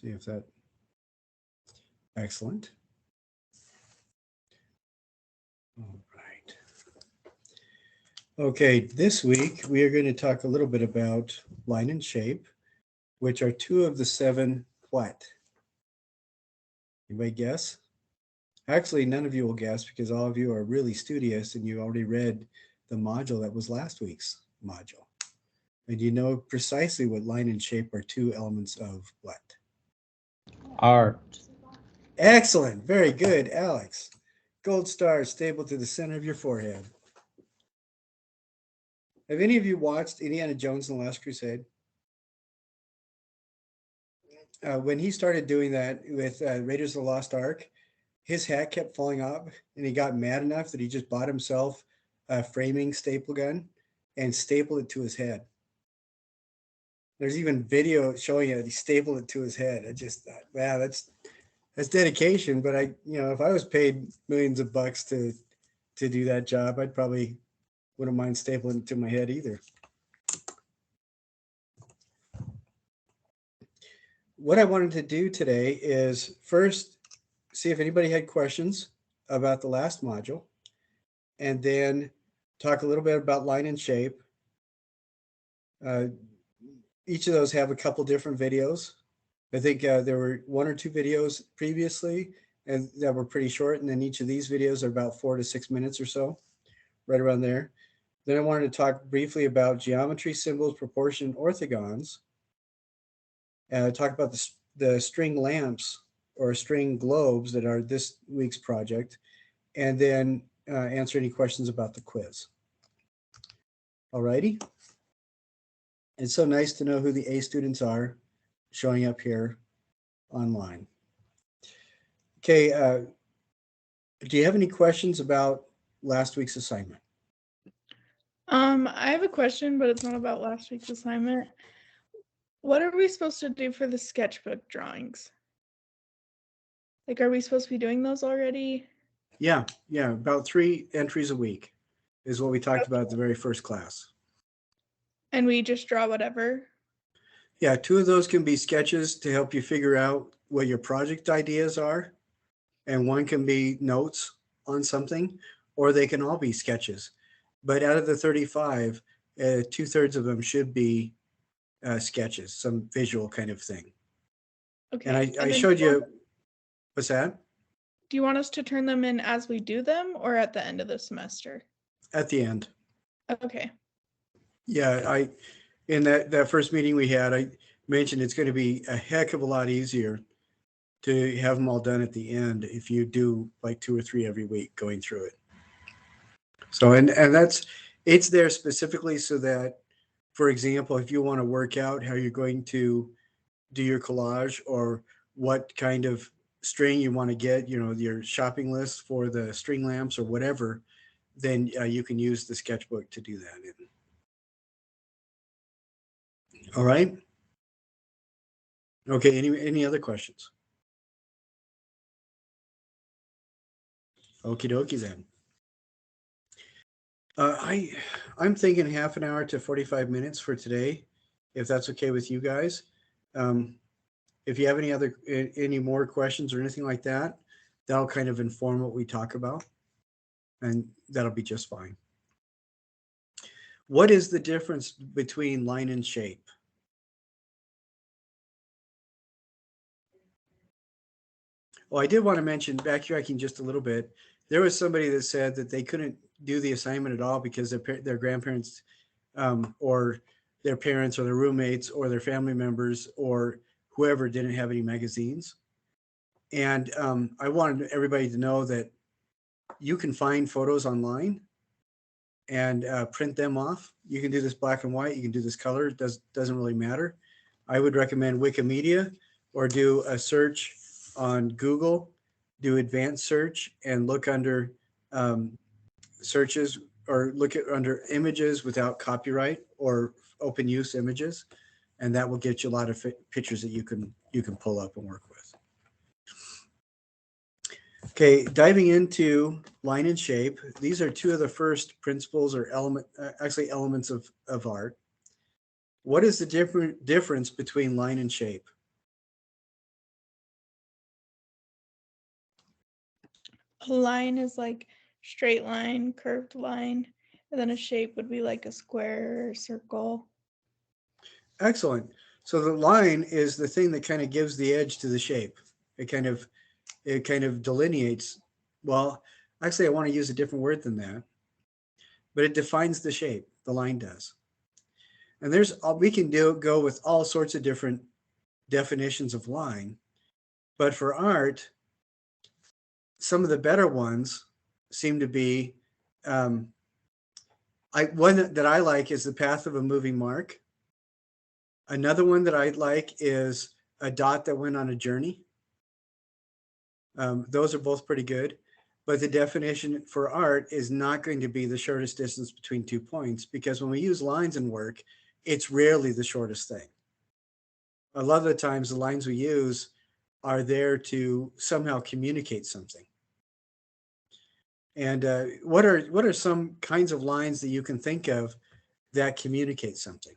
See if that, excellent. All right. Okay, this week we are going to talk a little bit about line and shape, which are two of the seven what? Anybody guess? Actually, none of you will guess because all of you are really studious and you already read the module that was last week's module. And you know precisely what line and shape are two elements of what? Art. Excellent. Very good, Alex. Gold star stapled to the center of your forehead. Have any of you watched Indiana Jones and the Last Crusade? When he started doing that with Raiders of the Lost Ark, his hat kept falling off, and he got mad enough that he just bought himself a framing staple gun and stapled it to his head. There's even video showing it. He stapled it to his head. I just thought, wow, that's dedication. But if I was paid millions of bucks to do that job, I'd probably wouldn't mind stapling it to my head either. What I wanted to do today is first see if anybody had questions about the last module, and then talk a little bit about line and shape. Each of those have a couple different videos. I think there were one or two videos previously and that were pretty short, and then each of these videos are about 4 to 6 minutes or so, right around there. Then I wanted to talk briefly about geometry, symbols, proportion, orthogons. Talk about the string lamps or string globes that are this week's project, and then answer any questions about the quiz. Alrighty. It's so nice to know who the A students are showing up here online. Okay, do you have any questions about last week's assignment? I have a question, but it's not about last week's assignment. What are we supposed to do for the sketchbook drawings? Like, are we supposed to be doing those already? Yeah, about 3 entries a week is what we talked about at the very first class. And we just draw whatever? Yeah, 2 of those can be sketches to help you figure out what your project ideas are, and one can be notes on something, or they can all be sketches. But out of the 35, 2/3 of them should be sketches, some visual kind of thing. Okay. And I showed you, what's that? Do you want us to turn them in as we do them or at the end of the semester? At the end. Okay. Yeah, in that first meeting we had, I mentioned it's going to be a heck of a lot easier to have them all done at the end if you do like 2 or 3 every week going through it. So, and it's there specifically so that, for example, if you want to work out how you're going to do your collage or what kind of string you want to get, your shopping list for the string lamps or whatever, then you can use the sketchbook to do that in. All right. Okay. Any other questions? Okie dokie then. I'm thinking half an hour to 45 minutes for today, if that's okay with you guys. If you have any more questions or anything like that, that'll kind of inform what we talk about, and that'll be just fine. What is the difference between line and shape? Oh, I did want to mention, backtracking just a little bit, there was somebody that said that they couldn't do the assignment at all because their grandparents or their parents or their roommates or their family members or whoever didn't have any magazines. And I wanted everybody to know that you can find photos online and print them off. You can do this black and white. You can do this color. It doesn't really matter. I would recommend Wikimedia or do a search on Google, do advanced search and look under searches or look at under images without copyright or open use images. And that will get you a lot of pictures that you can pull up and work with. Okay, diving into line and shape. These are 2 of the first principles or elements of art. What is the difference between line and shape? a line is like straight line, curved line, and then a shape would be like a square or circle. Excellent. So the line is the thing that kind of gives the edge to the shape. It kind of delineates. Well, actually, I want to use a different word than that, but it defines the shape. The line does. And we can go with all sorts of different definitions of line, but for art, some of the better ones seem to be um, one that I like is the path of a moving mark. Another one that I like is a dot that went on a journey. Those are both pretty good. But the definition for art is not going to be the shortest distance between 2 points, because when we use lines in work, it's rarely the shortest thing. A lot of the times, the lines we use are there to somehow communicate something. And what are some kinds of lines that you can think of that communicate something?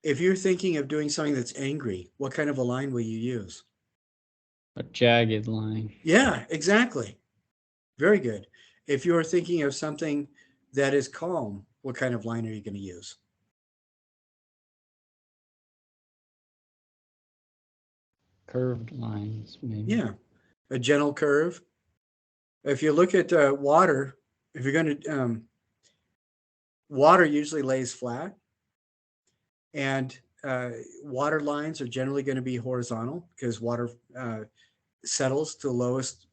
If you're thinking of doing something that's angry, what kind of a line will you use? A jagged line. Yeah, exactly. Very good. If you're thinking of something that is calm, what kind of line are you going to use? Curved lines, maybe. Yeah, a gentle curve. If you look at water, if you're going to, water usually lays flat, and water lines are generally going to be horizontal because water settles to the lowest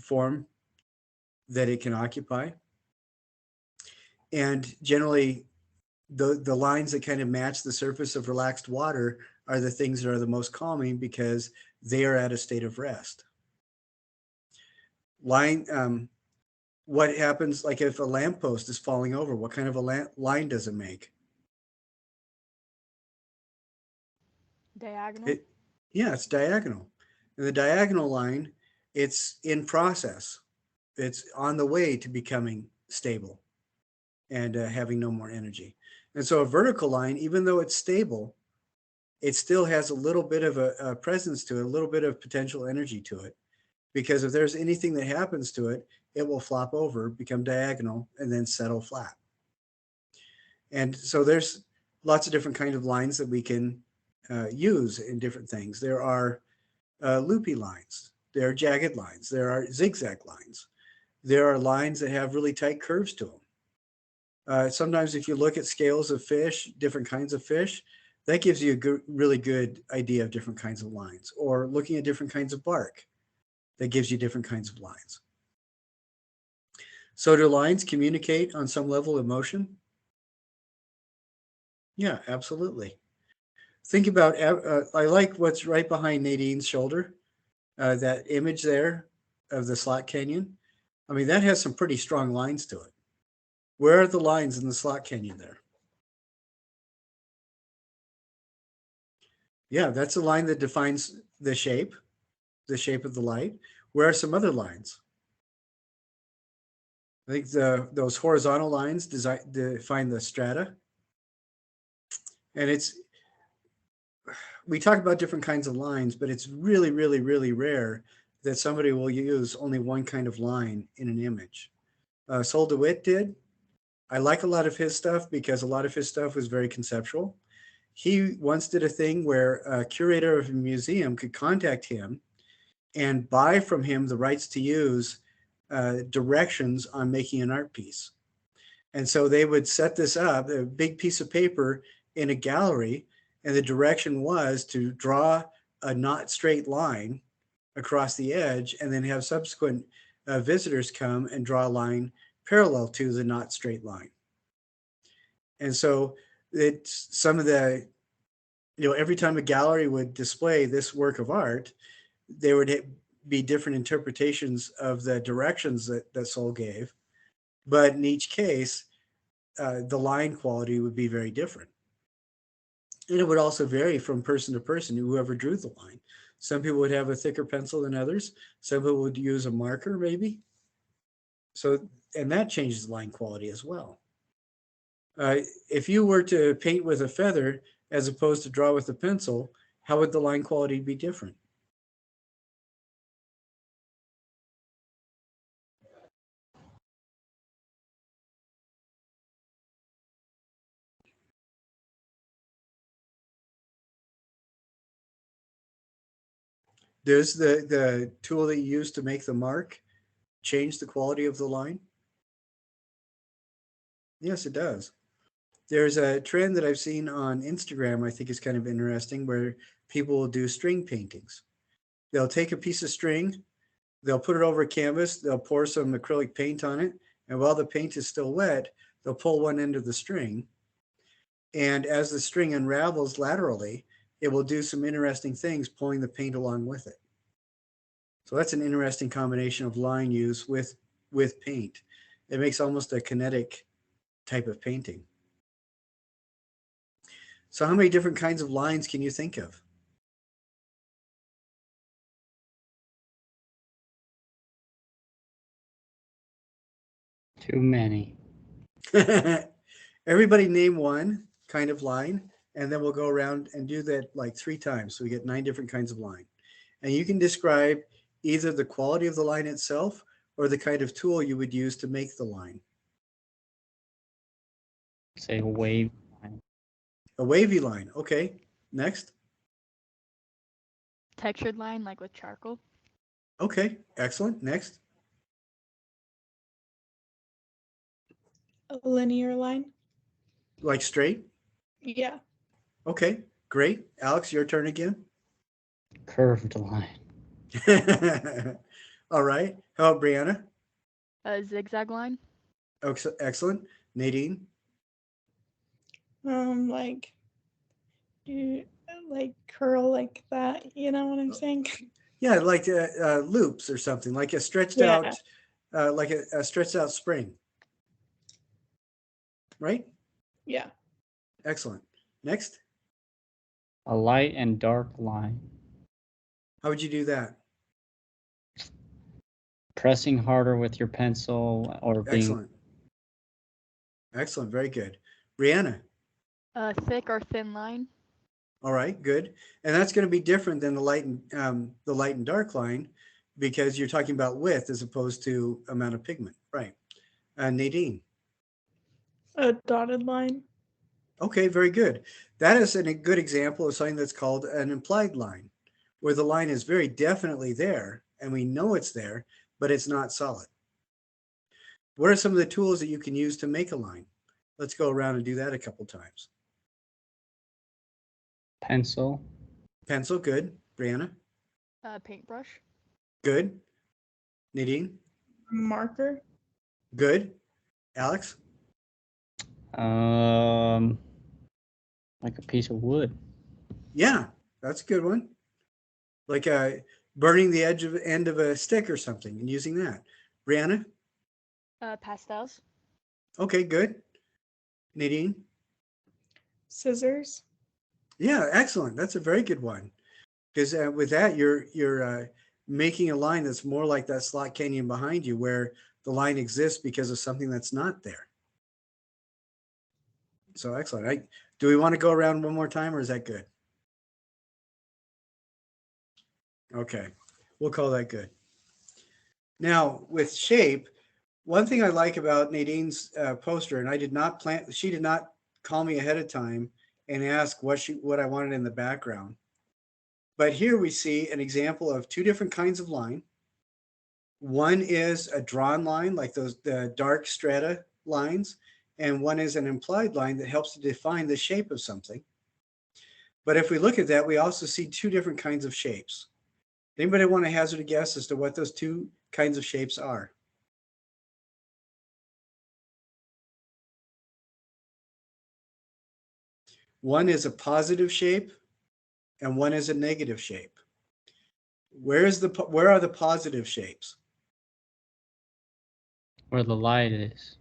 form that it can occupy. And generally, the lines that kind of match the surface of relaxed water are the things that are the most calming because they are at a state of rest. Line, what happens, like if a lamppost is falling over, what kind of a line does it make? Diagonal. It, yeah, it's diagonal. And the diagonal line, it's in process. It's on the way to becoming stable and having no more energy. And so a vertical line, even though it's stable, it still has a little bit of a presence to it, a little bit of potential energy to it. Because if there's anything that happens to it, it will flop over, become diagonal, and then settle flat. And so there's lots of different kinds of lines that we can use in different things. There are loopy lines. There are jagged lines. There are zigzag lines. There are lines that have really tight curves to them. Sometimes if you look at scales of fish, different kinds of fish, that gives you a really good idea of different kinds of lines. Or looking at different kinds of bark, that gives you different kinds of lines. So do lines communicate on some level of motion? Yeah, absolutely. Think about, I like what's right behind Nadine's shoulder, that image there of the slot canyon. I mean, that has some pretty strong lines to it. Where are the lines in the slot canyon there? Yeah, that's a line that defines the shape of the light. Where are some other lines? I think those horizontal lines define the strata. And we talk about different kinds of lines, but it's really, really, really rare that somebody will use only one kind of line in an image. Sol DeWitt did. I like a lot of his stuff because a lot of his stuff was very conceptual. He once did a thing where a curator of a museum could contact him and buy from him the rights to use directions on making an art piece. And so they would set this up, a big piece of paper in a gallery, and the direction was to draw a not straight line across the edge and then have subsequent visitors come and draw a line parallel to the not straight line. And so it's some of the, every time a gallery would display this work of art, there would be different interpretations of the directions that Sol gave. But in each case, the line quality would be very different. And it would also vary from person to person, whoever drew the line. Some people would have a thicker pencil than others. Some people would use a marker, maybe. So, and that changes line quality as well. If you were to paint with a feather, as opposed to draw with a pencil, how would the line quality be different? Does the tool that you use to make the mark change the quality of the line? Yes, it does. There's a trend that I've seen on Instagram, I think is kind of interesting, where people will do string paintings. They'll take a piece of string, they'll put it over a canvas, they'll pour some acrylic paint on it, and while the paint is still wet, they'll pull one end of the string. And as the string unravels laterally, it will do some interesting things, pulling the paint along with it. So that's an interesting combination of line use with paint. It makes almost a kinetic type of painting. So how many different kinds of lines can you think of? Too many. Everybody name one kind of line, and then we'll go around and do that like 3 times. So we get 9 different kinds of line. And you can describe either the quality of the line itself or the kind of tool you would use to make the line. Say a wave line. A wavy line. Okay. Next. Textured line, like with charcoal. Okay. Excellent. Next. A linear line. Like straight. Yeah. Okay. Great. Alex, your turn again. Curved line. All right. How about Brianna? A zigzag line. Excellent. Nadine? Like you like curl like that. You know what I'm saying? Yeah, like loops or something, like a stretched Yeah. out, like a stretched out spring. Right? Yeah. Excellent. Next. A light and dark line. How would you do that? Pressing harder with your pencil or being Excellent. Excellent. Very good. Brianna? A thick or thin line. All right, good. And that's going to be different than the light and dark line because you're talking about width as opposed to amount of pigment. Right. Nadine? A dotted line. Okay, very good. That is a good example of something that's called an implied line, where the line is very definitely there and we know it's there, but it's not solid. What are some of the tools that you can use to make a line? Let's go around and do that a couple times. pencil. Pencil, good. Brianna, Paintbrush. good. Nadine, Marker. good. Alex, Um, like a piece of wood. yeah, that's a good one. Like burning the end of a stick or something and using that. Brianna, Pastels. okay, good. Nadine, Scissors. yeah, excellent. That's a very good one. Because with that, you're making a line that's more like that slot canyon behind you, where the line exists because of something that's not there. So excellent. Do we want to go around one more time, or is that good? Okay, we'll call that good. Now with shape, one thing I like about Nadine's poster, and I did not plan. She did not call me ahead of time and ask what I wanted in the background. But here we see an example of 2 different kinds of line. One is a drawn line, like the dark strata lines, and one is an implied line that helps to define the shape of something. But if we look at that, we also see 2 different kinds of shapes. Anybody want to hazard a guess as to what those 2 kinds of shapes are? One is a positive shape, and one is a negative shape. Where are the positive shapes? Where the light is.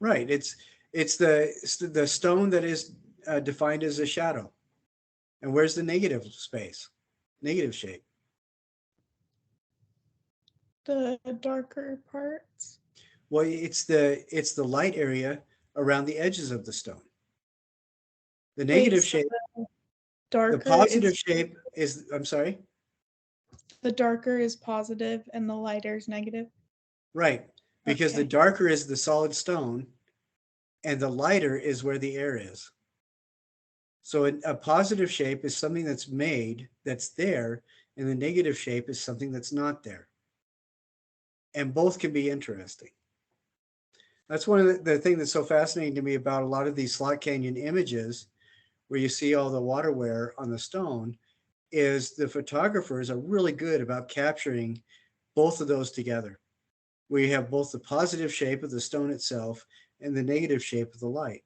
Right. It's the stone that is defined as a shadow. And where's the negative space? Negative shape. The darker parts. Well, it's the light area around the edges of the stone. The Wait, negative so shape, the the darker positive is shape is, I'm sorry, the darker is positive and the lighter is negative. right. Because the Okay. darker is the solid stone and the lighter is where the air is. So a positive shape is something that's made, that's there, and the negative shape is something that's not there. And both can be interesting. That's one of the thing that's so fascinating to me about a lot of these slot canyon images where you see all the water wear on the stone is the photographers are really good about capturing both of those together. Where you have both the positive shape of the stone itself and the negative shape of the light.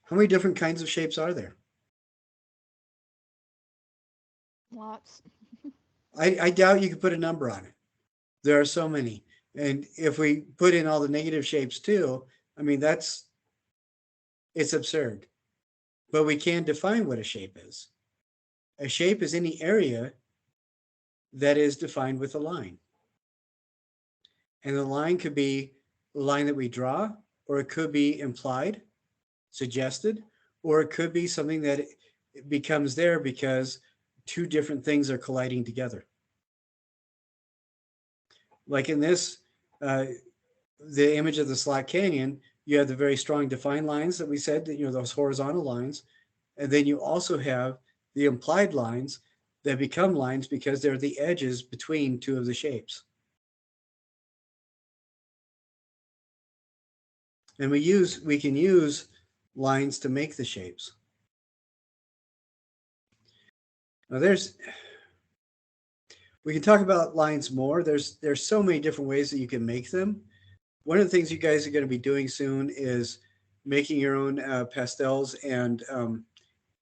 How many different kinds of shapes are there? Lots. I doubt you could put a number on it. There are so many. And if we put in all the negative shapes too, I mean, it's absurd. But we can define what a shape is. A shape is any area that is defined with a line. And the line could be the line that we draw, or it could be implied, suggested, or it could be something that becomes there because two different things are colliding together. Like in this, the image of the Slack Canyon, you have the very strong defined lines that we said, that, those horizontal lines. And then you also have the implied lines that become lines because they're the edges between two of the shapes. And we can use lines to make the shapes. Now we can talk about lines more. There's so many different ways that you can make them. One of the things you guys are going to be doing soon is making your own pastels and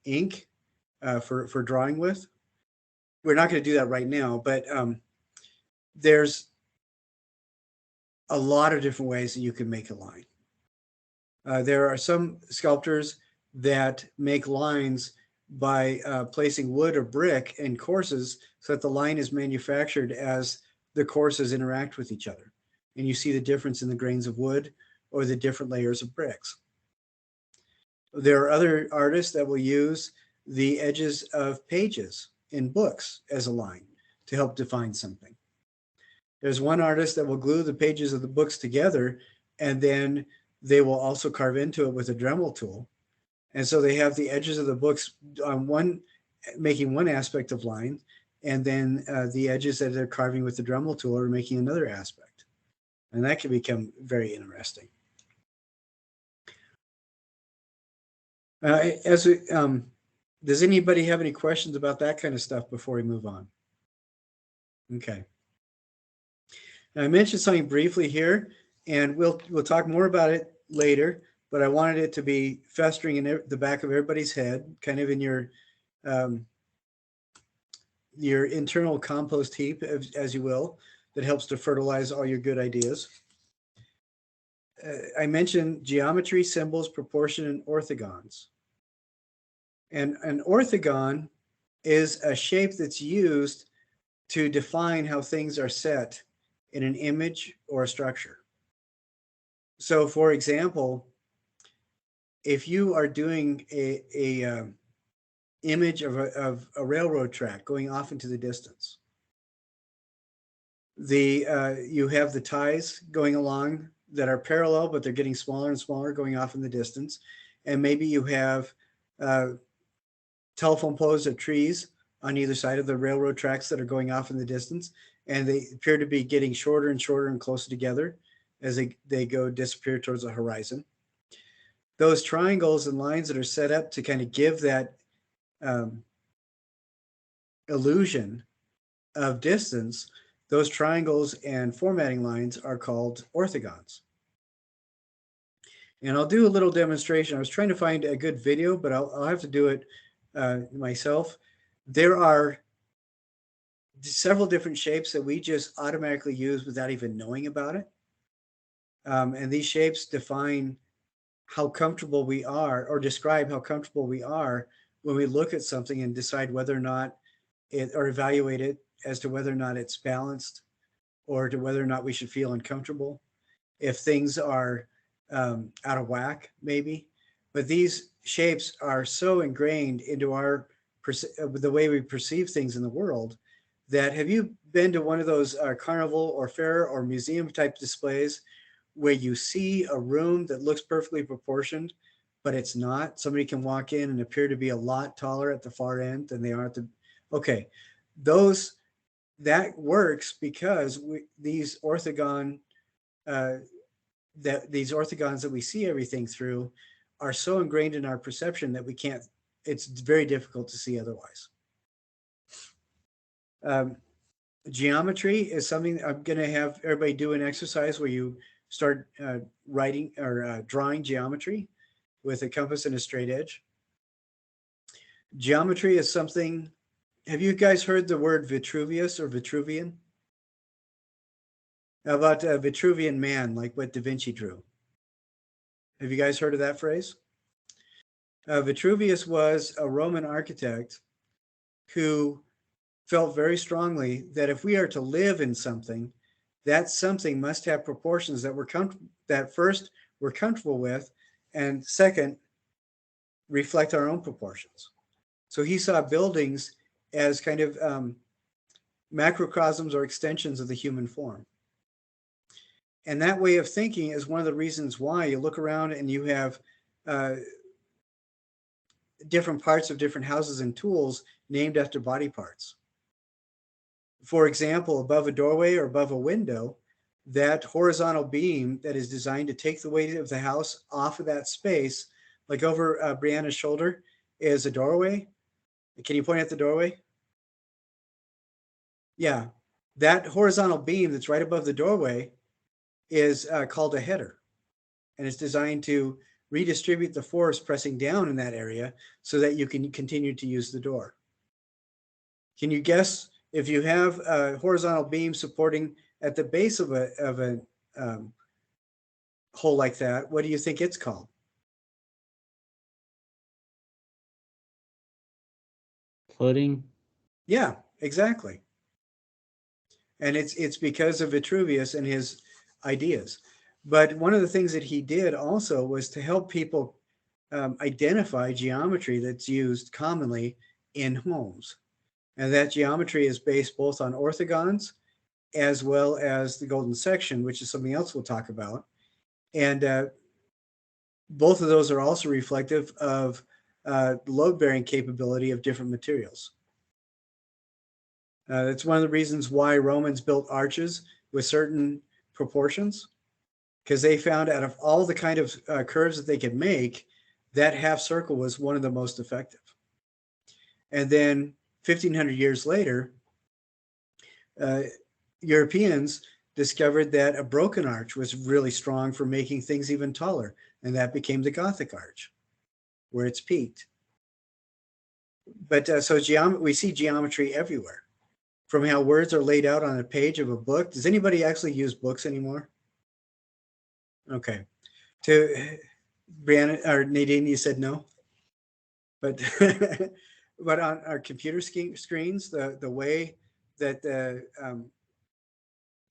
ink for drawing with. We're not going to do that right now, but there's a lot of different ways that you can make a line. There are some sculptors that make lines by placing wood or brick in courses so that the line is manufactured as the courses interact with each other. And you see the difference in the grains of wood or the different layers of bricks. There are other artists that will use the edges of pages in books as a line to help define something. There's one artist that will glue the pages of the books together, and then they will also carve into it with a Dremel tool. And so they have the edges of the books on one, making one aspect of line, and then the edges that they're carving with the Dremel tool are making another aspect. And that can become very interesting. Does anybody have any questions about that kind of stuff before we move on? Okay. Now, I mentioned something briefly here, and we'll talk more about it later. But I wanted it to be festering in the back of everybody's head, kind of in your internal compost heap, as you will, that helps to fertilize all your good ideas. I mentioned geometry, symbols, proportion, and orthogons. And an orthogon is a shape that's used to define how things are set in an image or a structure. So, for example, if you are doing a image of a railroad track going off into the distance, you have the ties going along that are parallel, but they're getting smaller and smaller going off in the distance, and maybe you have telephone poles or trees on either side of the railroad tracks that are going off in the distance, and they appear to be getting shorter and shorter and closer together as they go disappear towards the horizon. Those triangles and lines that are set up to kind of give that illusion of distance, those triangles and formatting lines are called orthogons. And I'll do a little demonstration. I was trying to find a good video, but I'll have to do it myself. There are several different shapes that we just automatically use without even knowing about it. And these shapes define how comfortable we are, or describe how comfortable we are when we look at something and decide whether or not or evaluate it as to whether or not it's balanced, or to whether or not we should feel uncomfortable. If things are out of whack, maybe But these shapes are so ingrained into the way we perceive things in the world that, have you been to one of those carnival or fair or museum type displays where you see a room that looks perfectly proportioned, but it's not? Somebody can walk in and appear to be a lot taller at the far end than they are at the, okay, that works because these orthogons that we see everything through are so ingrained in our perception that we can't, it's very difficult to see otherwise. Geometry is something I'm going to have everybody do an exercise where you start writing or drawing geometry with a compass and a straight edge. Geometry is something, have you guys heard the word Vitruvius or Vitruvian? How about Vitruvian man, like what Da Vinci drew? Have you guys heard of that phrase? Vitruvius was a Roman architect who felt very strongly that if we are to live in something, that something must have proportions that first we're comfortable with, and second, reflect our own proportions. So he saw buildings as kind of macrocosms or extensions of the human form. And that way of thinking is one of the reasons why you look around and you have different parts of different houses and tools named after body parts. For example, above a doorway or above a window, that horizontal beam that is designed to take the weight of the house off of that space, like over Brianna's shoulder, is a doorway. Can you point at the doorway? Yeah, that horizontal beam that's right above the doorway is called a header, and it's designed to redistribute the force pressing down in that area so that you can continue to use the door. Can you guess, if you have a horizontal beam supporting at the base of a hole like that, what do you think it's called? Footing. Yeah, exactly. And it's because of Vitruvius and his ideas. But one of the things that he did also was to help people identify geometry that's used commonly in homes. And that geometry is based both on orthogons as well as the golden section, which is something else we'll talk about. And both of those are also reflective of load-bearing capability of different materials. That's one of the reasons why Romans built arches with certain proportions, because they found out of all the kind of curves that they could make, that half circle was one of the most effective. And then 1,500 years later, Europeans discovered that a broken arch was really strong for making things even taller, and that became the Gothic arch, where it's peaked. But so we see geometry everywhere, from how words are laid out on a page of a book. Does anybody actually use books anymore? Okay. To Brianna or Nadine, you said no, but but on our computer screens, the way that the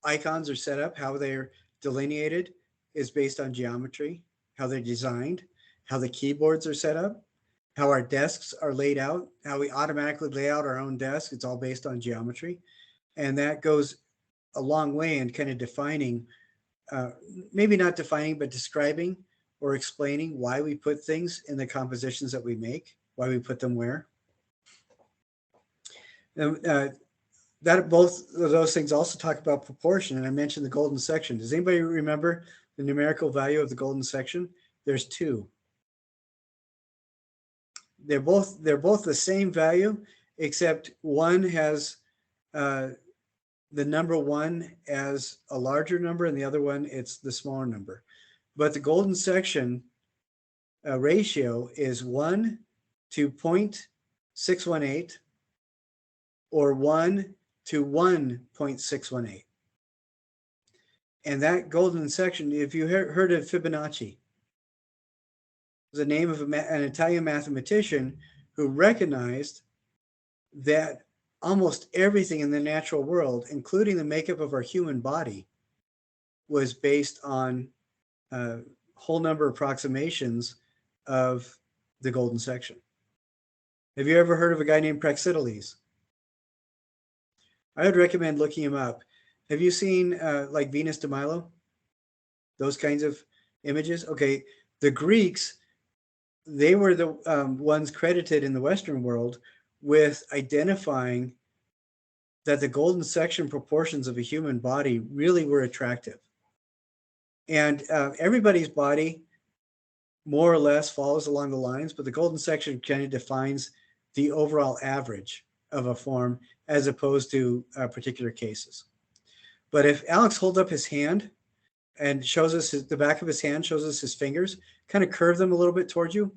icons are set up, how they're delineated, is based on geometry, how they're designed, how the keyboards are set up, how our desks are laid out, how we automatically lay out our own desk. It's all based on geometry. And that goes a long way in kind of defining, maybe not defining, but describing or explaining why we put things in the compositions that we make, why we put them where. That both of those things also talk about proportion, and I mentioned the golden section. Does anybody remember the numerical value of the golden section? There's 2. They're both the same value, except one has the number 1 as a larger number, and the other one it's the smaller number. But the golden section ratio is 1 to 0.618 or 1 to 1.618. And that golden section, if you heard of Fibonacci, the name of an Italian mathematician who recognized that almost everything in the natural world, including the makeup of our human body, was based on whole number approximations of the golden section. Have you ever heard of a guy named Praxiteles? I would recommend looking him up. Have you seen like Venus de Milo? Those kinds of images? Okay, the Greeks, they were the ones credited in the Western world with identifying that the golden section proportions of a human body really were attractive. And everybody's body more or less follows along the lines, but the golden section kind of defines the overall average of a form as opposed to particular cases. But if Alex holds up his hand and shows us the back of his hand, shows us his fingers, kind of curve them a little bit towards you.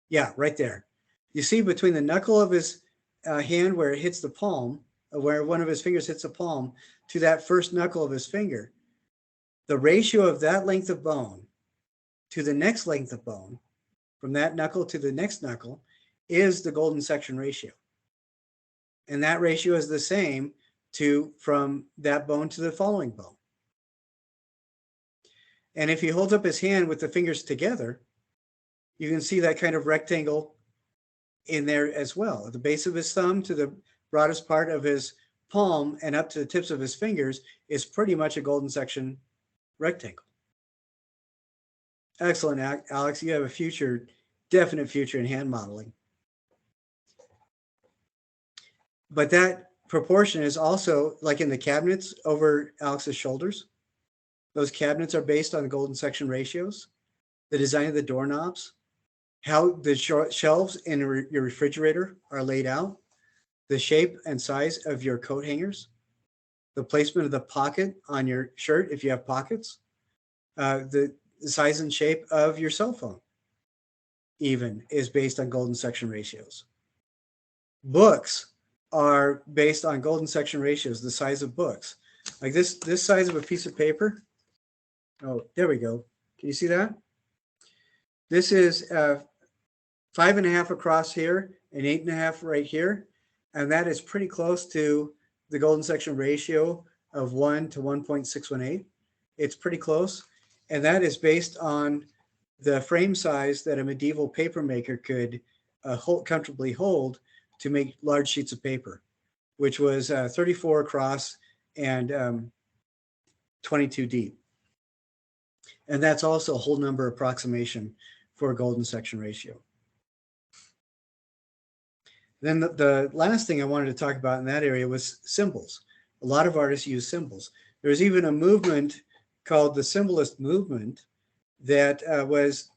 Yeah, right there. You see between the knuckle of his hand where it hits the palm, where one of his fingers hits the palm, to that first knuckle of his finger, the ratio of that length of bone to the next length of bone, from that knuckle to the next knuckle, is the golden section ratio. And that ratio is the same from that bone to the following bone. And if he holds up his hand with the fingers together, you can see that kind of rectangle in there as well. At the base of his thumb to the broadest part of his palm and up to the tips of his fingers is pretty much a golden section rectangle. Excellent, Alex. You have a definite future in hand modeling. But that proportion is also like in the cabinets over Alex's shoulders. Those cabinets are based on the golden section ratios, the design of the doorknobs, how the shelves in your refrigerator are laid out, the shape and size of your coat hangers, the placement of the pocket on your shirt if you have pockets, the size and shape of your cell phone even is based on golden section ratios. Books are based on golden section ratios, the size of books. Like this size of a piece of paper. Oh, there we go. Can you see that? This is 5.5 across here and 8.5 right here. And that is pretty close to the golden section ratio of 1 to 1.618. It's pretty close. And that is based on the frame size that a medieval paper maker could comfortably hold to make large sheets of paper, which was 34 across and 22 deep. And that's also a whole number approximation for a golden section ratio. Then the last thing I wanted to talk about in that area was symbols. A lot of artists use symbols. There's even a movement called the symbolist movement that was,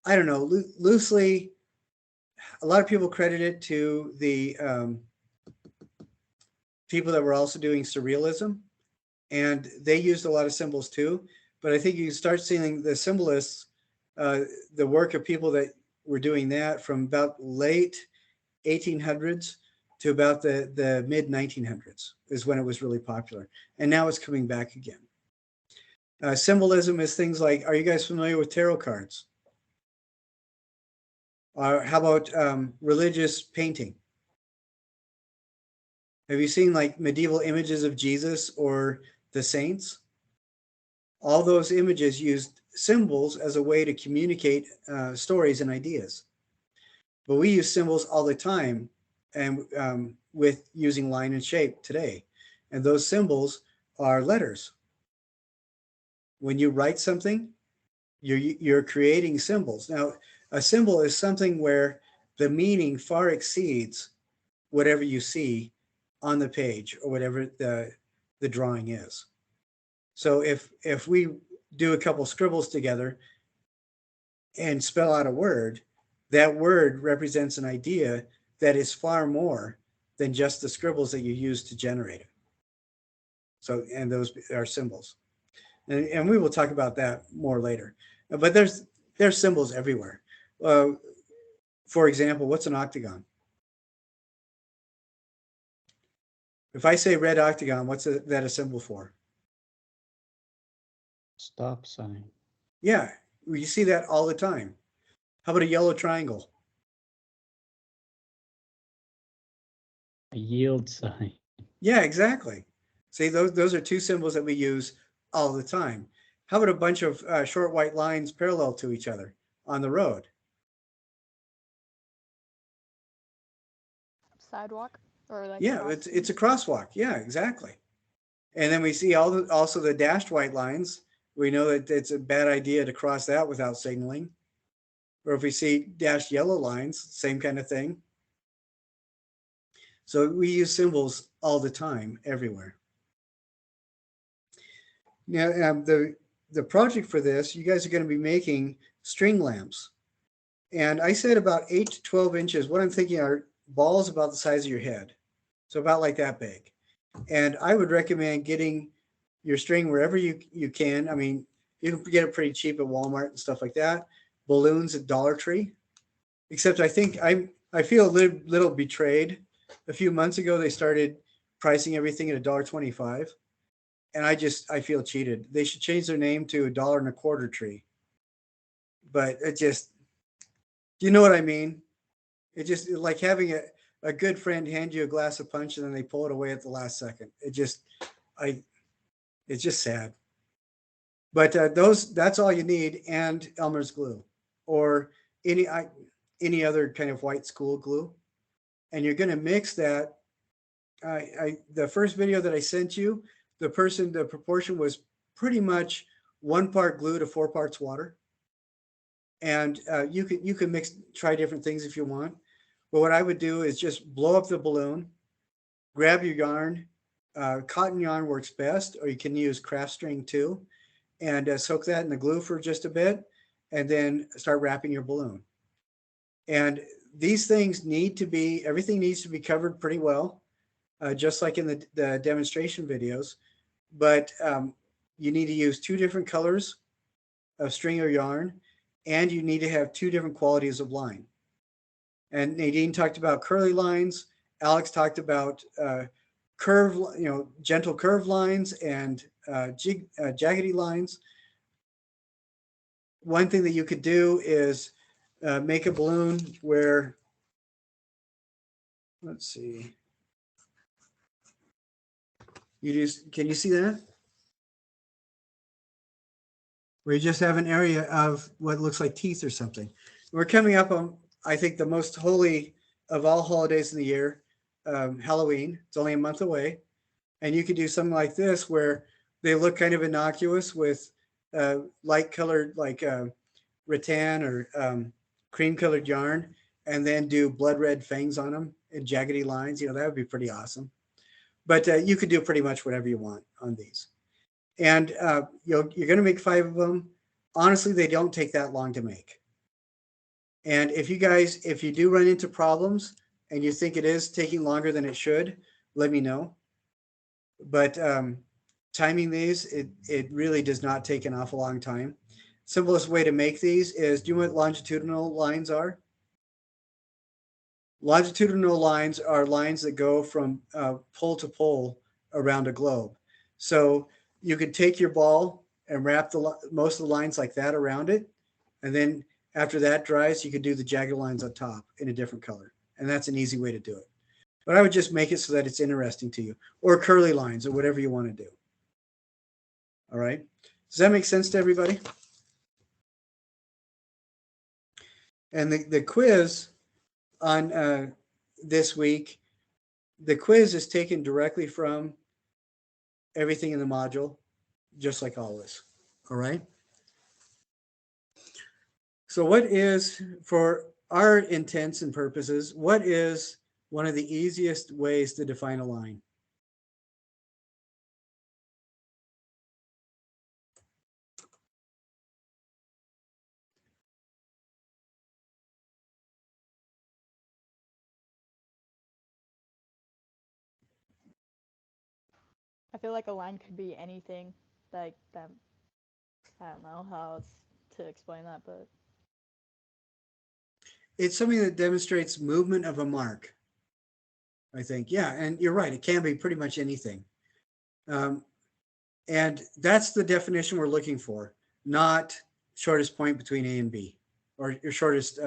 I don't know, loosely, a lot of people credit it to the people that were also doing surrealism, and they used a lot of symbols too. But I think you start seeing the symbolists, the work of people that were doing that from about late 1800s to about the mid 1900s is when it was really popular. And now it's coming back again. Symbolism is things like, are you guys familiar with tarot cards? Or how about religious painting? Have you seen like medieval images of Jesus or the saints? All those images used symbols as a way to communicate stories and ideas. But we use symbols all the time, and with using line and shape today. And those symbols are letters. When you write something, you're creating symbols. Now, a symbol is something where the meaning far exceeds whatever you see on the page or whatever the drawing is. So if we do a couple scribbles together and spell out a word, that word represents an idea that is far more than just the scribbles that you use to generate it. So, and those are symbols. And we will talk about that more later. But there's symbols everywhere. For example, what's an octagon? If I say red octagon, what's that a symbol for? Stop sign. Yeah, you see that all the time. How about a yellow triangle? A yield sign. Yeah, exactly. See, those are two symbols that we use all the time. How about a bunch of short white lines parallel to each other on the road. Sidewalk or like Yeah, it's a crosswalk. Yeah, exactly. And then we see also the dashed white lines. We know that it's a bad idea to cross that without signaling. Or if we see dashed yellow lines, same kind of thing. So we use symbols all the time, everywhere. Now, the project for this, you guys are going to be making string lamps. And I said about 8 to 12 inches. What I'm thinking are balls about the size of your head. So about like that big. And I would recommend getting your string wherever you can. I mean, you can get it pretty cheap at Walmart and stuff like that. Balloons at Dollar Tree. Except I think I feel a little betrayed. A few months ago, they started pricing everything at $1.25. And I feel cheated. They should change their name to $1.25 tree. But it just, you know what I mean? It just like having a good friend hand you a glass of punch and then they pull it away at the last second. It's just sad. But that's all you need, and Elmer's glue or any other kind of white school glue. And you're going to mix that. The first video that I sent you, the proportion was pretty much 1 part glue to 4 parts water. And you can try different things if you want. But what I would do is just blow up the balloon, grab your yarn. Cotton yarn works best, or you can use craft string too, and soak that in the glue for just a bit, and then start wrapping your balloon. And these things everything needs to be covered pretty well, just like in the demonstration videos. But you need to use 2 different colors of string or yarn, and you need to have 2 different qualities of line. And Nadine talked about curly lines. Alex talked about gentle curve lines and jaggedy lines. One thing that you could do is make a balloon where, let's see, can you see that? Where you just have an area of what looks like teeth or something. We're coming up on, I think, the most holy of all holidays in the year, Halloween. It's only a month away. And you could do something like this where they look kind of innocuous with light colored, like rattan or cream colored yarn, and then do blood red fangs on them and jaggedy lines. That would be pretty awesome. But you could do pretty much whatever you want on these. And you're going to make 5 of them. Honestly, they don't take that long to make. And if you do run into problems and you think it is taking longer than it should, let me know. But timing these, it really does not take an awful long time. Simplest way to make these is, do you know what longitudinal lines are? Longitudinal lines are lines that go from pole to pole around a globe. So you could take your ball and wrap most of the lines like that around it. And then after that dries, you could do the jagged lines on top in a different color. And that's an easy way to do it. But I would just make it so that it's interesting to you, or curly lines, or whatever you want to do. All right. Does that make sense to everybody? And the quiz on this week, the quiz is taken directly from everything in the module, just like always. All right. So what is, for our intents and purposes, what is one of the easiest ways to define a line? I feel like a line could be anything like that. I don't know how else to explain that, but It's something that demonstrates movement of a mark, I think. Yeah, and you're right. It can be pretty much anything. And that's the definition we're looking for, not shortest point between A and B, or your shortest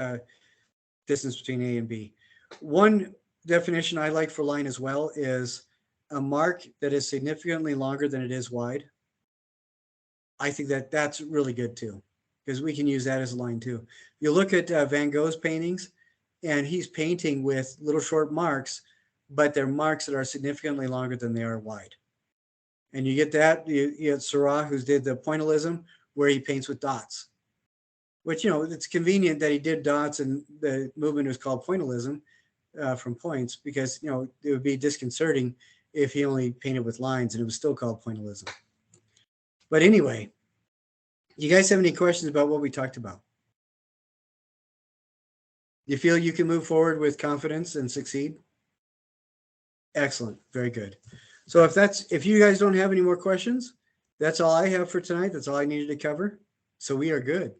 distance between A and B. One definition I like for line as well is a mark that is significantly longer than it is wide. I think that's really good too. because we can use that as a line too. You look at Van Gogh's paintings, and he's painting with little short marks, but they're marks that are significantly longer than they are wide. And you get that. You get Seurat, who did the pointillism, where he paints with dots, which, it's convenient that he did dots, and the movement was called pointillism from points, because, it would be disconcerting if he only painted with lines and it was still called pointillism. But anyway, you guys have any questions about what we talked about? You feel you can move forward with confidence and succeed? Excellent. Very good. So if you guys don't have any more questions, that's all I have for tonight. That's all I needed to cover. So we are good.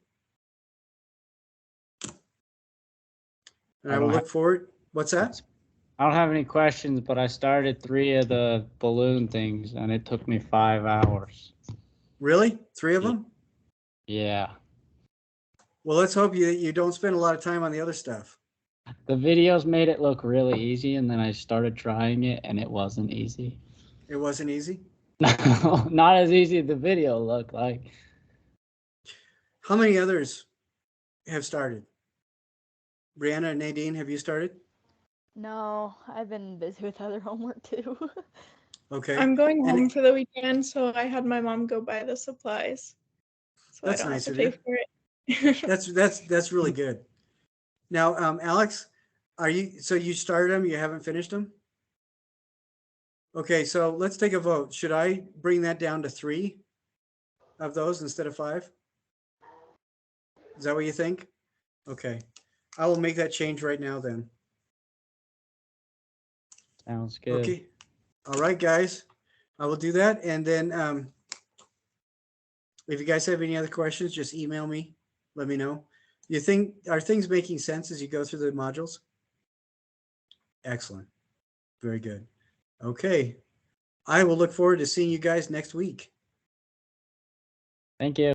And I will look forward. What's that? I don't have any questions, but I started 3 of the balloon things and it took me 5 hours. Really? 3 of them? Yeah. Well, let's hope you don't spend a lot of time on the other stuff. The videos made it look really easy, and then I started trying it and it wasn't easy. It wasn't easy? No, not as easy as the video looked like. How many others have started? Brianna and Nadine, have you started? No, I've been busy with other homework too. Okay. I'm going And home for the weekend, so I had my mom go buy the supplies, so That's I don't nice have of to you. pay for it. That's really good. Now, Alex, so you started them, you haven't finished them? Okay, so let's take a vote. Should I bring that down to 3 of those instead of 5? Is that what you think? Okay. I will make that change right now then. Sounds good. Okay. All right, guys. I will do that. And then if you guys have any other questions, just email me. Let me know. Are things making sense as you go through the modules? Excellent. Very good. Okay. I will look forward to seeing you guys next week. Thank you.